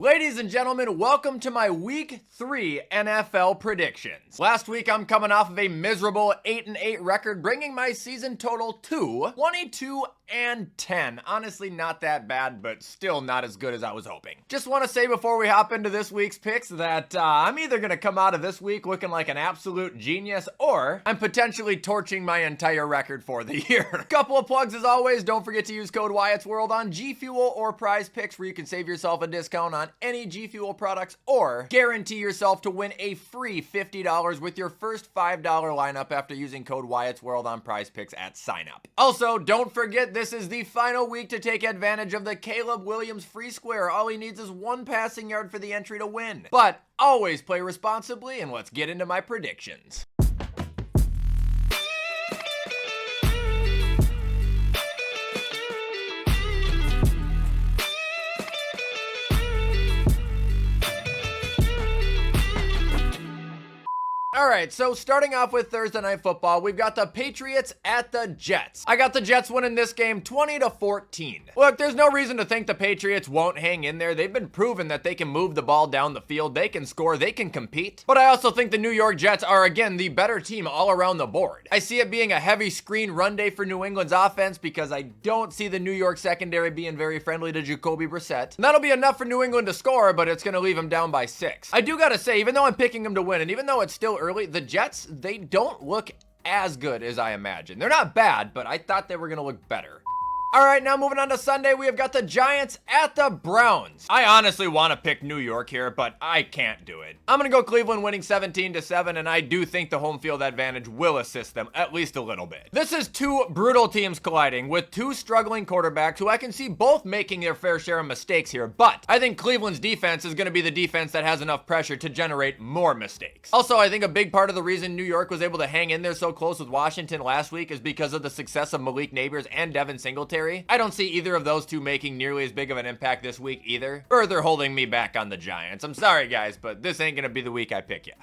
Ladies and gentlemen, welcome to my Week 3 NFL predictions. Last week, I'm coming off of a miserable 8-8 record, bringing my season total to 22-10. Honestly, not that bad, but still not as good as I was hoping. Just want to say before we hop into this week's picks that I'm either going to come out of this week looking like an absolute genius, or I'm potentially torching my entire record for the year. Couple of plugs as always. Don't forget to use code WyattzWorld on G Fuel or Prize Picks, where you can save yourself a discount on any G Fuel products, or guarantee yourself to win a free $50 with your first $5 lineup after using code WyattzWorld on Prize Picks at sign up. Also, don't forget this is the final week to take advantage of the Caleb Williams free square. All he needs is one passing yard for the entry to win. But always play responsibly, and let's get into my predictions. Alright, so starting off with Thursday Night Football, we've got the Patriots at the Jets. I got the Jets winning this game 20-14. Look, there's no reason to think the Patriots won't hang in there. They've been proven that they can move the ball down the field, they can score, they can compete. But I also think the New York Jets are, again, the better team all around the board. I see it being a heavy screen run day for New England's offense because I don't see the New York secondary being very friendly to Jacoby Brissett. And that'll be enough for New England to score, but it's going to leave them down by 6. I do gotta say, even though I'm picking them to win, and even though it's still early, the Jets, they don't look as good as I imagined. They're not bad, but I thought they were going to look better. All right, now moving on to Sunday, we have got the Giants at the Browns. I honestly want to pick New York here, but I can't do it. I'm going to go Cleveland winning 17-7, and I do think the home field advantage will assist them at least a little bit. This is two brutal teams colliding with two struggling quarterbacks who I can see both making their fair share of mistakes here, but I think Cleveland's defense is going to be the defense that has enough pressure to generate more mistakes. Also, I think a big part of the reason New York was able to hang in there so close with Washington last week is because of the success of Malik Nabers and Devin Singletary. I don't see either of those two making nearly as big of an impact this week either. Further holding me back on the Giants. I'm sorry guys, but this ain't gonna be the week I pick ya.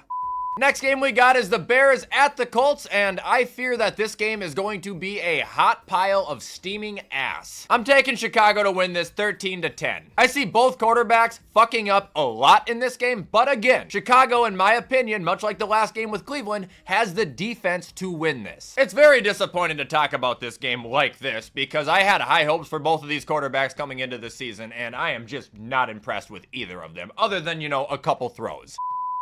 Next game we got is the Bears at the Colts, and I fear that this game is going to be a hot pile of steaming ass. I'm taking Chicago to win this 13-10. I see both quarterbacks fucking up a lot in this game, but again, Chicago, in my opinion, much like the last game with Cleveland, has the defense to win this. It's very disappointing to talk about this game like this because I had high hopes for both of these quarterbacks coming into the season, and I am just not impressed with either of them, other than, you know, a couple throws.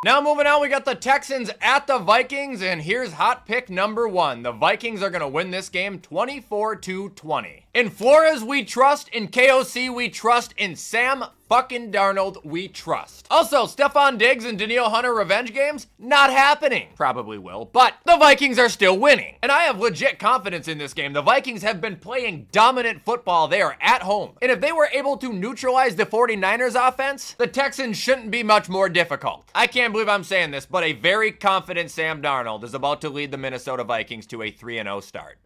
Now moving on, we got the Texans at the Vikings, and here's hot pick number 1. The Vikings are going to win this game 24-20. In Flores, we trust. In KOC, we trust. In Sam fucking Darnold, we trust. Also, Stephon Diggs and Danielle Hunter revenge games? Not happening. Probably will, but the Vikings are still winning. And I have legit confidence in this game. The Vikings have been playing dominant football. They are at home. And if they were able to neutralize the 49ers offense, the Texans shouldn't be much more difficult. I can't believe I'm saying this, but a very confident Sam Darnold is about to lead the Minnesota Vikings to a 3-0 start.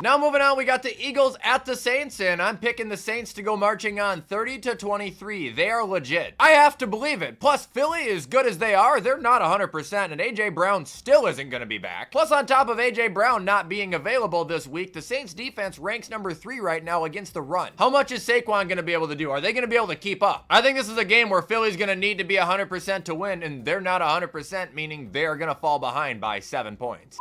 Now moving on, we got the Eagles at the Saints, and I'm picking the Saints to go marching on 30-23. They are legit. I have to believe it. Plus, Philly, as good as they are, they're not 100%, and A.J. Brown still isn't going to be back. Plus, on top of A.J. Brown not being available this week, the Saints defense ranks number 3 right now against the run. How much is Saquon going to be able to do? Are they going to be able to keep up? I think this is a game where Philly's going to need to be 100% to win, and they're not 100%, meaning they're going to fall behind by 7 points.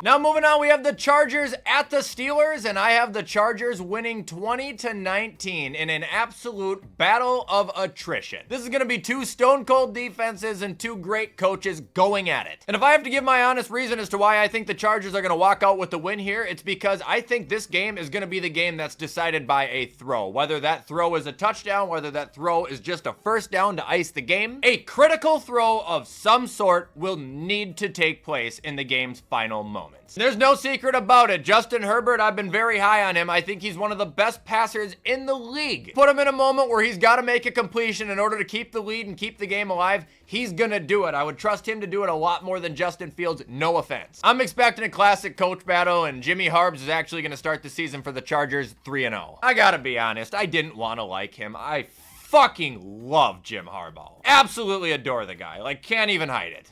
Now moving on, we have the Chargers at the Steelers, and I have the Chargers winning 20-19 in an absolute battle of attrition. This is going to be two stone cold defenses and two great coaches going at it. And if I have to give my honest reason as to why I think the Chargers are going to walk out with the win here, it's because I think this game is going to be the game that's decided by a throw. Whether that throw is a touchdown, whether that throw is just a first down to ice the game, a critical throw of some sort will need to take place in the game's final moment. There's no secret about it. Justin Herbert, I've been very high on him. I think he's one of the best passers in the league. Put him in a moment where he's got to make a completion in order to keep the lead and keep the game alive. He's gonna do it. I would trust him to do it a lot more than Justin Fields, no offense. I'm expecting a classic coach battle, and Jimmy Harbs is actually gonna start the season for the Chargers 3-0. I gotta be honest, I didn't want to like him. I fucking love Jim Harbaugh. Absolutely adore the guy. Like, can't even hide it.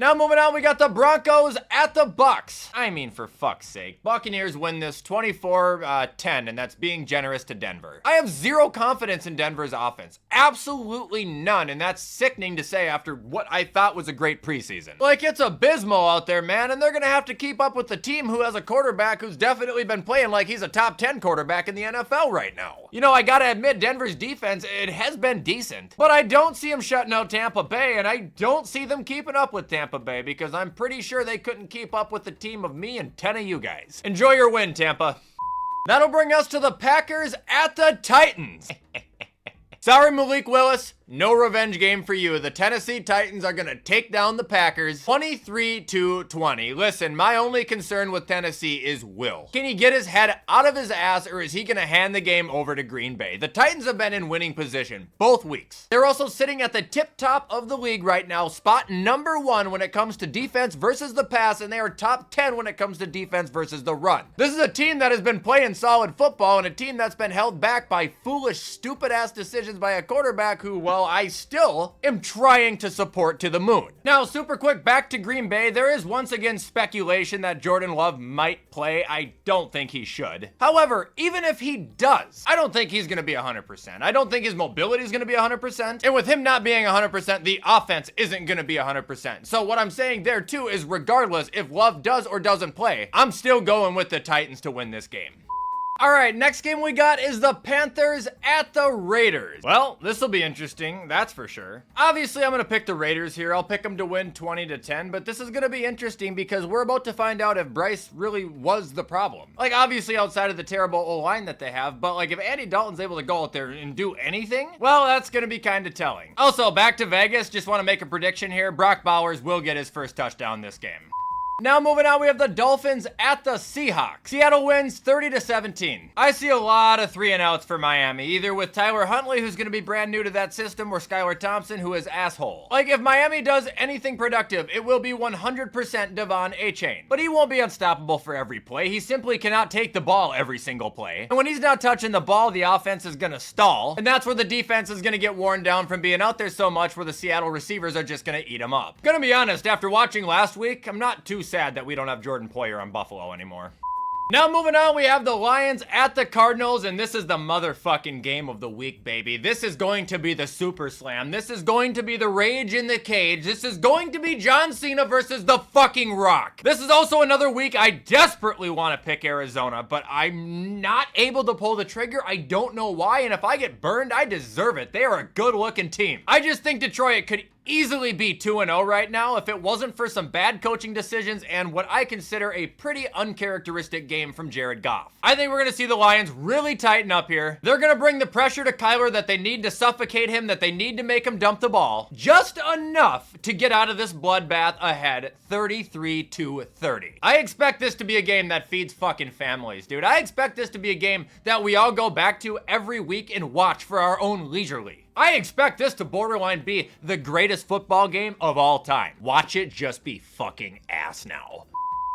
Now moving on, we got the Broncos at the Bucks. I mean, for fuck's sake. Buccaneers win this 24-10, and that's being generous to Denver. I have zero confidence in Denver's offense. Absolutely none, and that's sickening to say after what I thought was a great preseason. Like, it's abysmal out there, man, and they're gonna have to keep up with the team who has a quarterback who's definitely been playing like he's a top 10 quarterback in the NFL right now. You know, I gotta admit, Denver's defense, it has been decent, but I don't see them shutting out Tampa Bay, and I don't see them keeping up with Tampa Bay, because I'm pretty sure they couldn't keep up with the team of me and 10 of you guys. Enjoy your win, Tampa. That'll bring us to the Packers at the Titans. Sorry, Malik Willis. No revenge game for you. The Tennessee Titans are going to take down the Packers 23-20. Listen, my only concern with Tennessee is Will. Can he get his head out of his ass, or is he going to hand the game over to Green Bay? The Titans have been in winning position both weeks. They're also sitting at the tip top of the league right now, spot number 1 when it comes to defense versus the pass, and they are top 10 when it comes to defense versus the run. This is a team that has been playing solid football, and a team that's been held back by foolish, stupid-ass decisions by a quarterback who, well, I still am trying to support to the moon. Now, super quick, back to Green Bay. There is once again speculation that Jordan Love might play. I don't think he should. However, even if he does, I don't think he's going to be 100%. I don't think his mobility is going to be 100%. And with him not being 100%, the offense isn't going to be 100%. So what I'm saying there too is regardless if Love does or doesn't play, I'm still going with the Titans to win this game. All right, next game we got is the Panthers at the Raiders. Well, this will be interesting, that's for sure. Obviously, I'm going to pick the Raiders here. I'll pick them to win 20-10, but this is going to be interesting because we're about to find out if Bryce really was the problem. Like, obviously, outside of the terrible O-line that they have, but like if Andy Dalton's able to go out there and do anything, well, that's going to be kind of telling. Also, back to Vegas, just want to make a prediction here. Brock Bowers will get his first touchdown this game. Now moving on, we have the Dolphins at the Seahawks. Seattle wins 30-17. I see a lot of 3-and-outs for Miami, either with Tyler Huntley, who's going to be brand new to that system, or Skylar Thompson, who is asshole. Like, if Miami does anything productive, it will be 100% Devon Achane. But he won't be unstoppable for every play. He simply cannot take the ball every single play. And when he's not touching the ball, the offense is going to stall. And that's where the defense is going to get worn down from being out there so much, where the Seattle receivers are just going to eat him up. Gonna be honest, after watching last week, I'm not too sad that we don't have Jordan Poyer on Buffalo anymore. Now moving on, we have the Lions at the Cardinals, and this is the motherfucking game of the week, baby. This is going to be the Super Slam. This is going to be the Rage in the Cage. This is going to be John Cena versus the fucking Rock. This is also another week I desperately want to pick Arizona, but I'm not able to pull the trigger. I don't know why, and if I get burned, I deserve it. They are a good-looking team. I just think Detroit could easily be 2-0 right now if it wasn't for some bad coaching decisions and what I consider a pretty uncharacteristic game from Jared Goff. I think we're going to see the Lions really tighten up here. They're going to bring the pressure to Kyler that they need to suffocate him, that they need to make him dump the ball, just enough to get out of this bloodbath ahead 33-30. I expect this to be a game that feeds fucking families, dude. I expect this to be a game that we all go back to every week and watch for our own leisurely. I expect this to borderline be the greatest football game of all time. Watch it just be fucking ass now.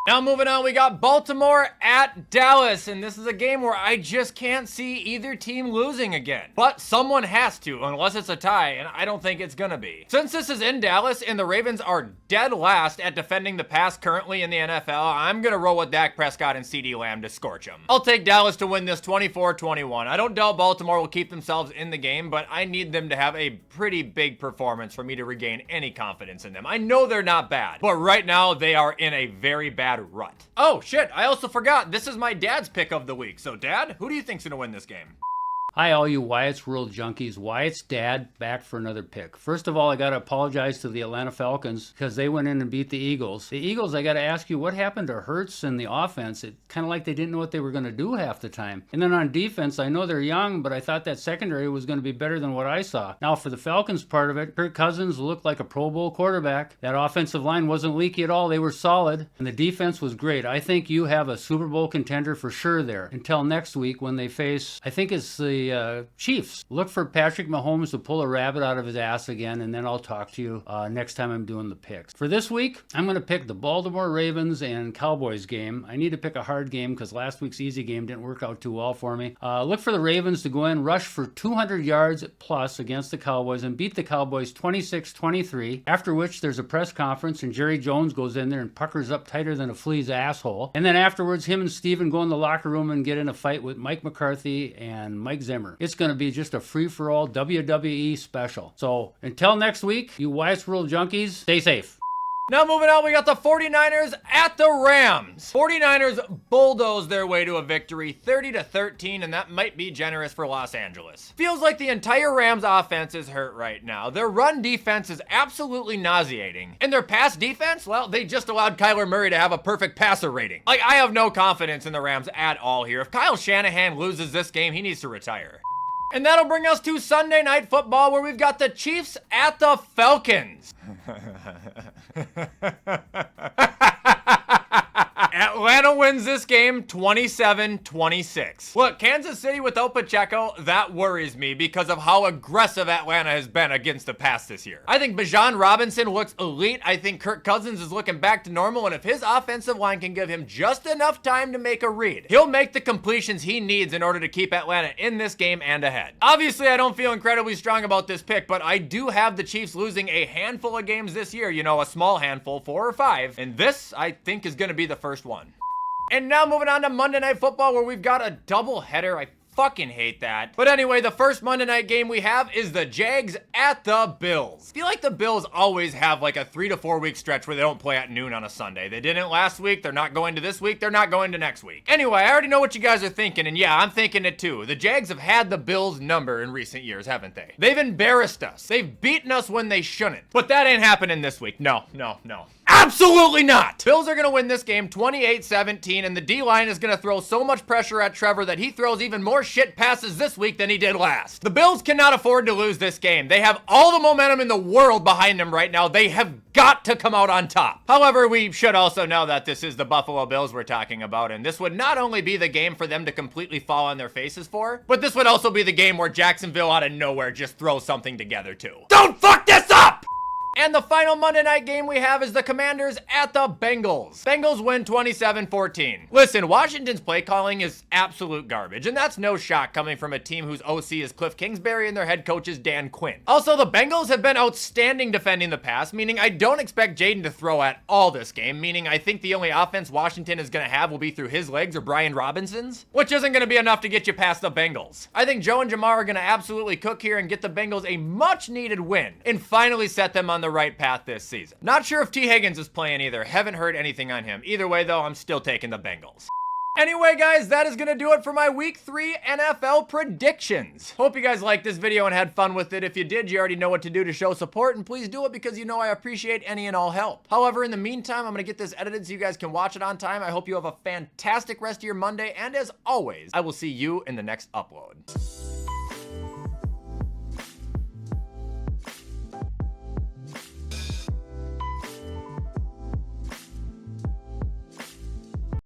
Now moving on, we got Baltimore at Dallas, and this is a game where I just can't see either team losing again. But someone has to, unless it's a tie, and I don't think it's gonna be. Since this is in Dallas and the Ravens are dead last at defending the pass currently in the NFL, I'm gonna roll with Dak Prescott and CeeDee Lamb to scorch them. I'll take Dallas to win this 24-21. I don't doubt Baltimore will keep themselves in the game, but I need them to have a pretty big performance for me to regain any confidence in them. I know they're not bad, but right now they are in a very bad rut. Oh shit, I also forgot, this is my dad's pick of the week. So Dad, who do you think's gonna win this game? Hi, all you WyattzWorld junkies. Wyatt's dad back for another pick. First of all, I got to apologize to the Atlanta Falcons because they went in and beat the Eagles. The Eagles, I got to ask you, what happened to Hurts and the offense? It kind of like they didn't know what they were going to do half the time. And then on defense, I know they're young, but I thought that secondary was going to be better than what I saw. Now, for the Falcons part of it, Kirk Cousins looked like a Pro Bowl quarterback. That offensive line wasn't leaky at all. They were solid, and the defense was great. I think you have a Super Bowl contender for sure there until next week when they face, I think it's the the Chiefs. Look for Patrick Mahomes to pull a rabbit out of his ass again, and then I'll talk to you next time I'm doing the picks. For this week, I'm going to pick the Baltimore Ravens and Cowboys game. I need to pick a hard game because last week's easy game didn't work out too well for me. Look for the Ravens to go in, rush for 200 yards plus against the Cowboys and beat the Cowboys 26-23, after which there's a press conference and Jerry Jones goes in there and puckers up tighter than a flea's asshole. And then afterwards, him and Steven go in the locker room and get in a fight with Mike McCarthy and Mike Zimmer. It's going to be just a free-for-all WWE special. So until next week, you WyattzWorld junkies, stay safe. Now moving on, we got the 49ers at the Rams. 49ers bulldoze their way to a victory 30-13, and that might be generous for Los Angeles. Feels like the entire Rams offense is hurt right now. Their run defense is absolutely nauseating. And their pass defense, well, they just allowed Kyler Murray to have a perfect passer rating. Like, I have no confidence in the Rams at all here. If Kyle Shanahan loses this game, he needs to retire. And that'll bring us to Sunday Night Football, where we've got the Chiefs at the Falcons. Atlanta wins this game 27-26. Look, Kansas City without Pacheco, that worries me because of how aggressive Atlanta has been against the pass this year. I think Bijan Robinson looks elite. I think Kirk Cousins is looking back to normal, and if his offensive line can give him just enough time to make a read, he'll make the completions he needs in order to keep Atlanta in this game and ahead. Obviously, I don't feel incredibly strong about this pick, but I do have the Chiefs losing a handful of games this year, you know, a small handful, 4 or 5, and this, I think, is going to be the first one. And now moving on to Monday Night Football, where we've got a doubleheader. I fucking hate that. But anyway, the first Monday night game we have is the Jags at the Bills. I feel like the Bills always have like a 3 to 4 week stretch where they don't play at noon on a Sunday. They didn't last week, they're not going to this week, they're not going to next week. Anyway, I already know what you guys are thinking, and yeah, I'm thinking it too. The Jags have had the Bills number in recent years, haven't they? They've embarrassed us. They've beaten us when they shouldn't. But that ain't happening this week. No. Absolutely not! Bills are gonna win this game 28-17, and the D-line is gonna throw so much pressure at Trevor that he throws even more shit passes this week than he did last. The Bills cannot afford to lose this game. They have all the momentum in the world behind them right now. They have got to come out on top. However, we should also know that this is the Buffalo Bills we're talking about, and this would not only be the game for them to completely fall on their faces for, but this would also be the game where Jacksonville out of nowhere just throws something together too. Don't fuck this up! And the final Monday night game we have is the Commanders at the Bengals. Bengals win 27-14. Listen, Washington's play calling is absolute garbage, and that's no shock coming from a team whose OC is Cliff Kingsbury and their head coach is Dan Quinn. Also, the Bengals have been outstanding defending the pass, meaning I don't expect Jaden to throw at all this game, meaning I think the only offense Washington is going to have will be through his legs or Brian Robinson's, which isn't going to be enough to get you past the Bengals. I think Joe and Jamar are going to absolutely cook here and get the Bengals a much needed win and finally set them on the right path this season. Not sure if T. Higgins is playing either. Haven't heard anything on him. Either way though, I'm still taking the Bengals. Anyway, guys, that is going to do it for my Week 3 NFL predictions. Hope you guys liked this video and had fun with it. If you did, you already know what to do to show support, and please do it because you know I appreciate any and all help. However, in the meantime, I'm going to get this edited so you guys can watch it on time. I hope you have a fantastic rest of your Monday, and as always, I will see you in the next upload.